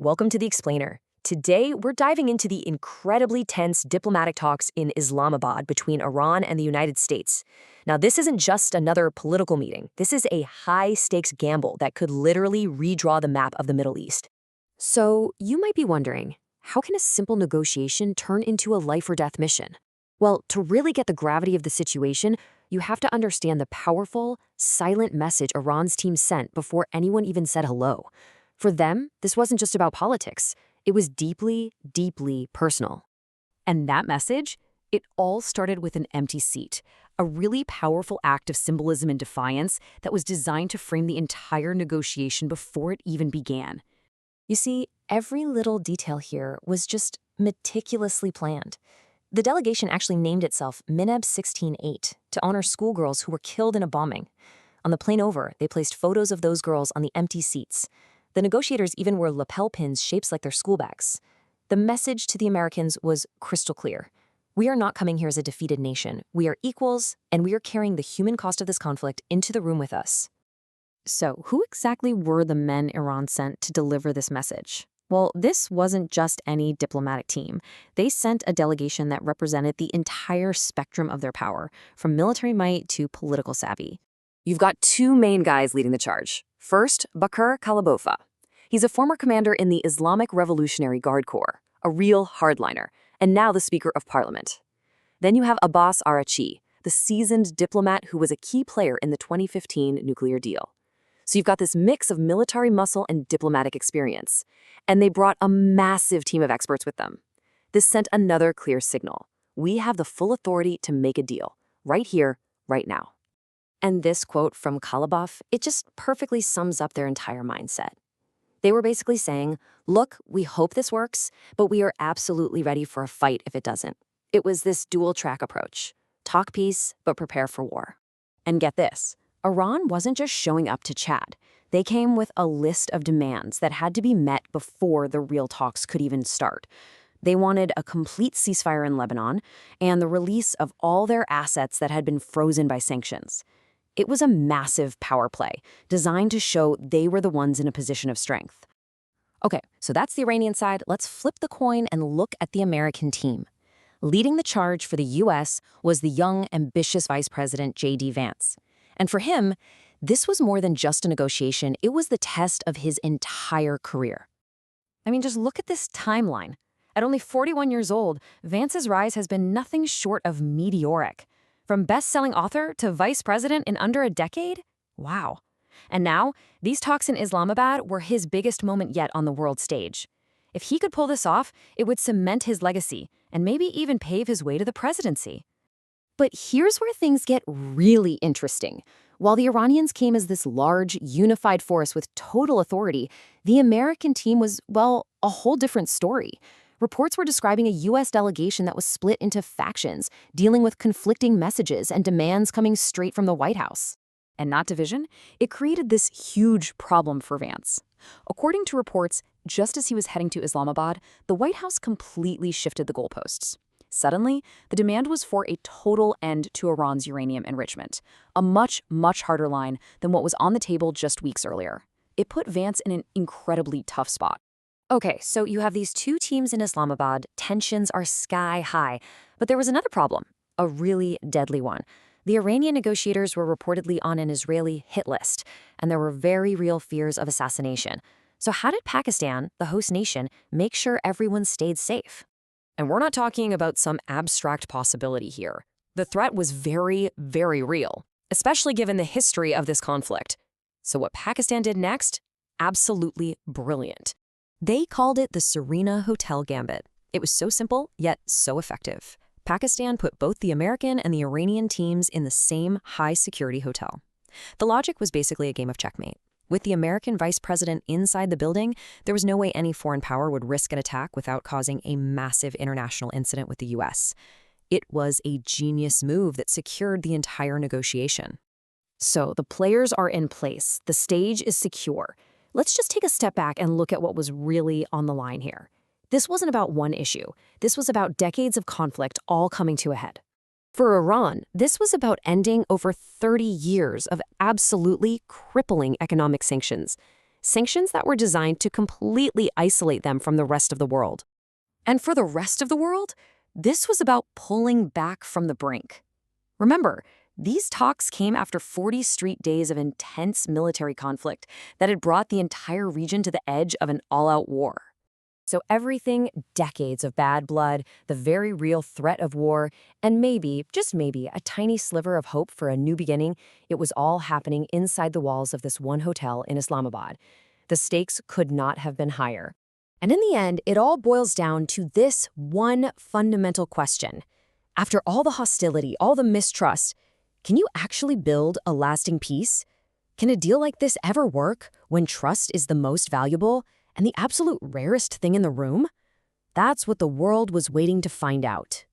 welcome to The Explainer. Today, we're diving into the incredibly tense diplomatic talks in Islamabad between Iran and the United States. Now, this isn't just another political meeting. This is a high-stakes gamble that could literally redraw the map of the Middle East. So, you might be wondering, how can a simple negotiation turn into a life-or-death mission? Well, to really get the gravity of the situation, you have to understand the powerful, silent message Iran's team sent before anyone even said hello. For them, this wasn't just about politics. It was deeply, deeply personal. And that message? It all started with an empty seat, a really powerful act of symbolism and defiance that was designed to frame the entire negotiation before it even began. You see, every little detail here was just meticulously planned. The delegation actually named itself Mineb 16-8 to honor schoolgirls who were killed in a bombing. On the plane over, they placed photos of those girls on the empty seats. The negotiators even wore lapel pins shaped like their school bags. The message to the Americans was crystal clear. We are not coming here as a defeated nation. We are equals, and we are carrying the human cost of this conflict into the room with us. So, who exactly were the men Iran sent to deliver this message? Well, this wasn't just any diplomatic team. They sent a delegation that represented the entire spectrum of their power, from military might to political savvy. You've got two main guys leading the charge. First, Bakr Kalabofa. He's a former commander in the Islamic Revolutionary Guard Corps, a real hardliner, and now the Speaker of Parliament. Then you have Abbas Arachi, the seasoned diplomat who was a key player in the 2015 nuclear deal. So you've got this mix of military muscle and diplomatic experience. And they brought a massive team of experts with them. This sent another clear signal. We have the full authority to make a deal, right here, right now. And this quote from Kalabov, it just perfectly sums up their entire mindset. They were basically saying, look, we hope this works, but we are absolutely ready for a fight if it doesn't. It was this dual-track approach. Talk peace, but prepare for war. And get this, Iran wasn't just showing up to chat. They came with a list of demands that had to be met before the real talks could even start. They wanted a complete ceasefire in Lebanon and the release of all their assets that had been frozen by sanctions. It was a massive power play, designed to show they were the ones in a position of strength. Okay, so that's the Iranian side. Let's flip the coin and look at the American team. Leading the charge for the U.S. was the young, ambitious Vice President J.D. Vance. And for him, this was more than just a negotiation. It was the test of his entire career. I mean, just look at this timeline. At only 41 years old, Vance's rise has been nothing short of meteoric. From best-selling author to vice president in under a decade? Wow. And now, these talks in Islamabad were his biggest moment yet on the world stage. If he could pull this off, it would cement his legacy and maybe even pave his way to the presidency. But here's where things get really interesting. While the Iranians came as this large, unified force with total authority, the American team was, well, a whole different story. Reports were describing a U.S. delegation that was split into factions, dealing with conflicting messages and demands coming straight from the White House. And not division, it created this huge problem for Vance. According to reports, just as he was heading to Islamabad, the White House completely shifted the goalposts. Suddenly, the demand was for a total end to Iran's uranium enrichment, a much, much harder line than what was on the table just weeks earlier. It put Vance in an incredibly tough spot. Okay, so you have these two teams in Islamabad, tensions are sky high, but there was another problem, a really deadly one. The Iranian negotiators were reportedly on an Israeli hit list, and there were very real fears of assassination. So how did Pakistan, the host nation, make sure everyone stayed safe? And we're not talking about some abstract possibility here. The threat was very, very real, especially given the history of this conflict. So what Pakistan did next? Absolutely brilliant. They called it the Serena Hotel Gambit. It was so simple, yet so effective. Pakistan put both the American and the Iranian teams in the same high-security hotel. The logic was basically a game of checkmate. With the American vice president inside the building, there was no way any foreign power would risk an attack without causing a massive international incident with the U.S. It was a genius move that secured the entire negotiation. So the players are in place. The stage is secure. Let's just take a step back and look at what was really on the line here. This wasn't about one issue. This was about decades of conflict all coming to a head. For Iran, this was about ending over 30 years of absolutely crippling economic sanctions. sanctions that were designed to completely isolate them from the rest of the world. And for the rest of the world, this was about pulling back from the brink. Remember, these talks came after 40 straight days of intense military conflict that had brought the entire region to the edge of an all-out war. So everything, decades of bad blood, the very real threat of war, and maybe, just maybe, a tiny sliver of hope for a new beginning, it was all happening inside the walls of this one hotel in Islamabad. The stakes could not have been higher. And in the end, it all boils down to this one fundamental question. After all the hostility, all the mistrust, can you actually build a lasting peace? Can a deal like this ever work when trust is the most valuable and the absolute rarest thing in the room? That's what the world was waiting to find out.